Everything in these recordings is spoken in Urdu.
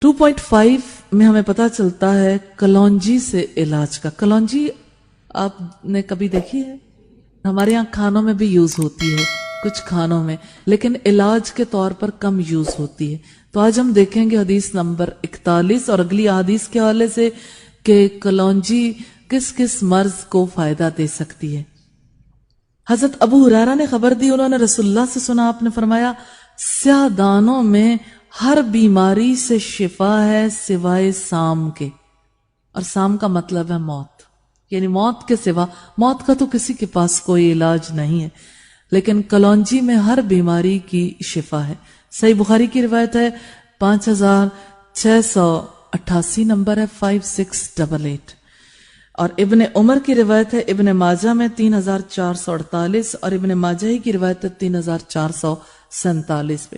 2.5 میں ہمیں پتا چلتا ہے کلونجی سے علاج کا. کلونجی آپ نے کبھی دیکھی ہے؟ ہمارے یہاں کھانوں میں بھی یوز ہوتی ہے کچھ کھانوں میں، لیکن علاج کے طور پر کم یوز ہوتی ہے. تو آج ہم دیکھیں گے حدیث نمبر 41 اور اگلی حدیث کے حوالے سے کہ کلونجی کس کس مرض کو فائدہ دے سکتی ہے. حضرت ابو ہریرہ نے خبر دی، انہوں نے رسول اللہ سے سنا، آپ نے فرمایا سیاہ دانوں میں ہر بیماری سے شفا ہے سوائے سام کے. اور سام کا مطلب ہے موت، یعنی موت کے سوا، موت کا تو کسی کے پاس کوئی علاج نہیں ہے، لیکن کلونجی میں ہر بیماری کی شفا ہے. صحیح بخاری کی روایت ہے 5688 نمبر ہے 5688. اور ابن عمر کی روایت ہے ابن ماجہ میں 3448 اور ابن ماجہ ہی کی روایت ہے 3447 پہ.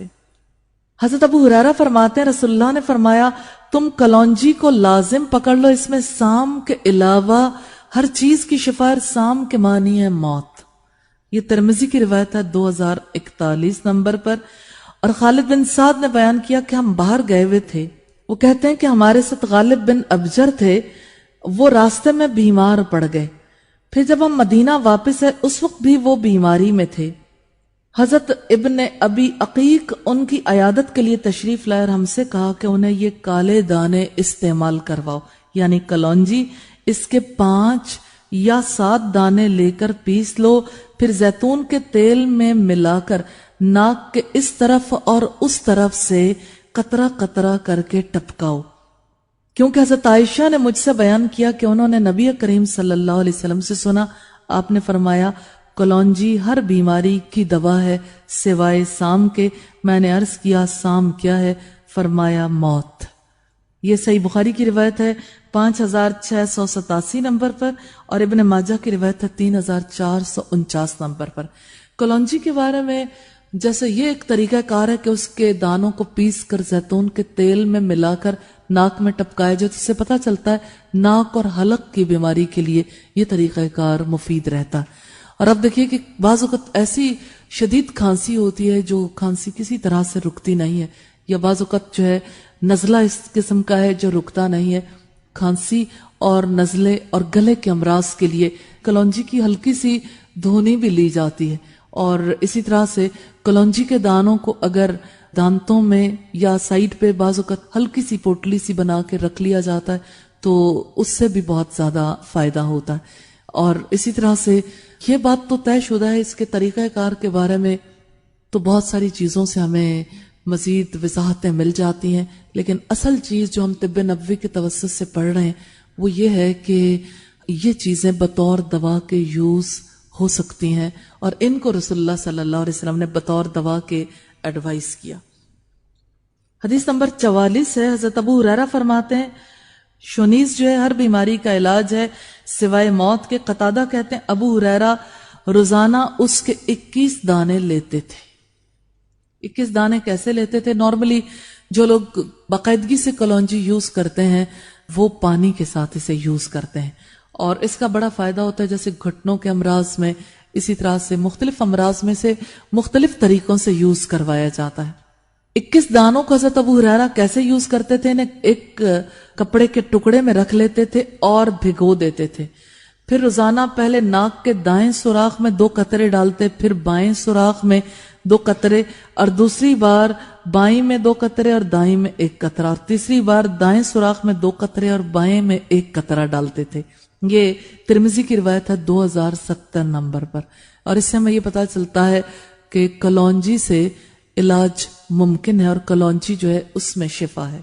حضرت ابو ہریرہ فرماتے ہیں رسول اللہ نے فرمایا تم کلونجی کو لازم پکڑ لو، اس میں سام کے علاوہ ہر چیز کی شفا ہے. سام کے معنی ہے موت. یہ ترمذی کی روایت ہے 2041 نمبر پر. اور خالد بن سعد نے بیان کیا کہ ہم باہر گئے ہوئے تھے، وہ کہتے ہیں کہ ہمارے ساتھ غالب بن ابجر تھے، وہ راستے میں بیمار پڑ گئے. پھر جب ہم مدینہ واپس آئے اس وقت بھی وہ بیماری میں تھے. حضرت ابن ابی عقیق ان کی عیادت کے لیے تشریف لائے اور ہم سے کہا کہ انہیں یہ کالے دانے استعمال کرواؤ، یعنی کلونجی. اس کے 5 یا 7 دانے لے کر پیس لو، پھر زیتون کے تیل میں ملا کر ناک کے اس طرف اور اس طرف سے قطرہ قطرہ کر کے ٹپکاؤ. کیونکہ حضرت عائشہ نے مجھ سے بیان کیا کہ انہوں نے نبی کریم صلی اللہ علیہ وسلم سے سنا، آپ نے فرمایا کلونجی ہر بیماری کی دوا ہے سوائے سام کے. میں نے عرض کیا سام کیا ہے؟ فرمایا موت. یہ صحیح بخاری کی روایت ہے 5687 نمبر پر اور ابن ماجہ کی روایت ہے 3449 نمبر پر. کلونجی کے بارے میں جیسے یہ ایک طریقہ کار ہے کہ اس کے دانوں کو پیس کر زیتون کے تیل میں ملا کر ناک میں ٹپکایا جو سے پتہ چلتا ہے ناک اور حلق کی بیماری کے لیے یہ طریقہ کار مفید رہتا ہے. اور اب دیکھیے کہ بعض اوقات ایسی شدید کھانسی ہوتی ہے جو کھانسی کسی طرح سے رکتی نہیں ہے، یا بعض اوقات جو ہے نزلہ اس قسم کا ہے جو رکتا نہیں ہے. کھانسی اور نزلے اور گلے کے امراض کے لیے کلونجی کی ہلکی سی دھونی بھی لی جاتی ہے. اور اسی طرح سے کلونجی کے دانوں کو اگر دانتوں میں یا سائیڈ پہ بعض اوقات ہلکی سی پوٹلی سی بنا کے رکھ لیا جاتا ہے تو اس سے بھی بہت زیادہ فائدہ ہوتا ہے. اور اسی طرح سے یہ بات تو طے شدہ ہے، اس کے طریقہ کار کے بارے میں تو بہت ساری چیزوں سے ہمیں مزید وضاحتیں مل جاتی ہیں، لیکن اصل چیز جو ہم طب نبوی کے توسط سے پڑھ رہے ہیں وہ یہ ہے کہ یہ چیزیں بطور دوا کے یوز ہو سکتی ہیں، اور ان کو رسول اللہ صلی اللہ علیہ وسلم نے بطور دوا کے ایڈوائز کیا. حدیث نمبر 44 ہے. حضرت ابو ہریرہ فرماتے ہیں شونیز جو ہے ہر بیماری کا علاج ہے سوائے موت کے. قتادہ کہتے ہیں ابو ہریرہ روزانہ اس کے 21 دانے لیتے تھے. 21 دانے کیسے لیتے تھے؟ نارملی جو لوگ باقاعدگی سے کلونجی یوز کرتے ہیں وہ پانی کے ساتھ اسے یوز کرتے ہیں، اور اس کا بڑا فائدہ ہوتا ہے جیسے گھٹنوں کے امراض میں، اسی طرح سے مختلف امراض میں سے مختلف طریقوں سے یوز کروایا جاتا ہے. 21 دانوں کو حضرت ابو ہریرہ کیسے یوز کرتے تھے؟ انہیں ایک کپڑے کے ٹکڑے میں رکھ لیتے تھے اور بھگو دیتے تھے. پھر روزانہ پہلے ناک کے دائیں سوراخ میں 2 قطرے ڈالتے، پھر بائیں سوراخ میں 2 قطرے، اور دوسری بار بائیں میں 2 قطرے اور دائیں میں 1 قطرہ، اور تیسری بار دائیں سوراخ میں 2 قطرے اور بائیں میں 1 قطرہ ڈالتے تھے. یہ ترمذی کی روایت ہے 2070 نمبر پر. اور اس سے ہمیں یہ پتا چلتا ہے کہ کلونجی سے علاج ممکن ہے اور کلونجی جو ہے اس میں شفا ہے.